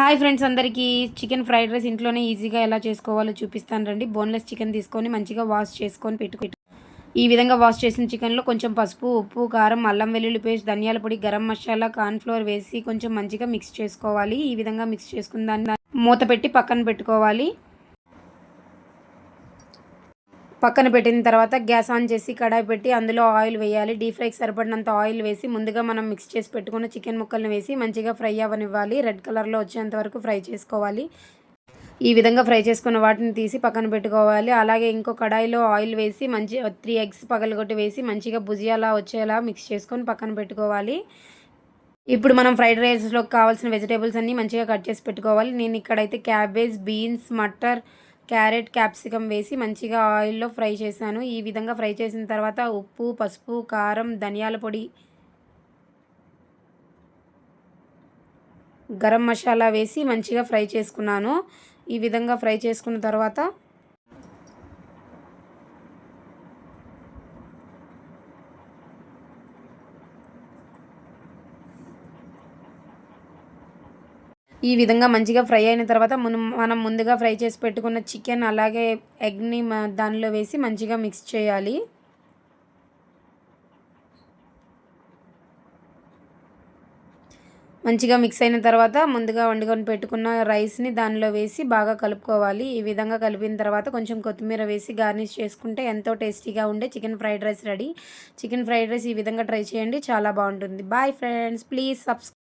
Hi friends అందరికీ chicken fried rice ఇంట్లోనే ఈజీగా ఎలా చేసుకోవాలో చూపిస్తాను రండి. బోన్లెస్ చికెన్ తీసుకొని మంచిగా వాష్ చేసుకొని పెట్టుకో. ఈ విధంగా వాష్ చేసిన చికెన్లో కొంచెం పసుపు, ఉప్పు, కారం, అల్లం వెల్లుల్లి పేస్ట్, ధనియాల పొడి, గరం మసాలా, కార్న్‌ఫ్లోర్ వేసి కొంచెం మంచిగా మిక్స్ చేసుకోవాలి. ఈ విధంగా మిక్స్ చేసుకున్న దాన్ని మూత పెట్టి పక్కన పెట్టుకోవాలి. పక్కన పెట్టిన తర్వాత గ్యాస్ ఆన్ చేసి కడాయి పెట్టి అందులో ఆయిల్ వేయాలి. డీప్ ఫ్రైకి సరిపడినంత ఆయిల్ వేసి ముందుగా మనం మిక్స్ చేసి పెట్టుకున్న చికెన్ ముక్కలను వేసి మంచిగా ఫ్రై అవ్వనివ్వాలి. రెడ్ కలర్లో వచ్చేంత వరకు ఫ్రై చేసుకోవాలి. ఈ విధంగా ఫ్రై చేసుకున్న వాటిని తీసి పక్కన పెట్టుకోవాలి. అలాగే ఇంకో కడాయిలో ఆయిల్ వేసి 3 ఎగ్స్ పగలగొట్టి వేసి మంచిగా భుజియాలా వచ్చేలా మిక్స్ చేసుకొని పక్కన పెట్టుకోవాలి. ఇప్పుడు మనం ఫ్రైడ్ రైస్‌లోకి కావాల్సిన వెజిటబుల్స్ అన్నీ మంచిగా కట్ చేసి పెట్టుకోవాలి. నేను ఇక్కడైతే cabbage, beans, matar, carrot, capsicum వేసి మంచిగా ఆయిల్‌లో ఫ్రై చేశాను. ఈ విధంగా ఫ్రై చేసిన తర్వాత ఉప్పు, పసుపు, కారం, ధనియాల పొడి, గరం మసాలా వేసి మంచిగా ఫ్రై చేసుకున్నాను. ఈ విధంగా ఫ్రై చేసుకున్న తర్వాత ఈ విధంగా మంచిగా ఫ్రై అయిన తర్వాత మనం ముందుగా ఫ్రై చేసి పెట్టుకున్న చికెన్ అలాగే ఎగ్‌ని దానిలో వేసి మంచిగా మిక్స్ చేయాలి. మంచిగా మిక్స్ అయిన తర్వాత ముందుగా వండుకొని పెట్టుకున్న రైస్‌ని దానిలో వేసి బాగా కలుపుకోవాలి. ఈ విధంగా కలిపిన తర్వాత కొంచెం కొత్తిమీర వేసి గార్నిష్ చేసుకుంటే ఎంతో టేస్టీగా ఉండే chicken fried rice ready. Chicken fried rice ఈ విధంగా ట్రై చేయండి. చాలా బాగుంటుంది. Bye friends. ప్లీజ్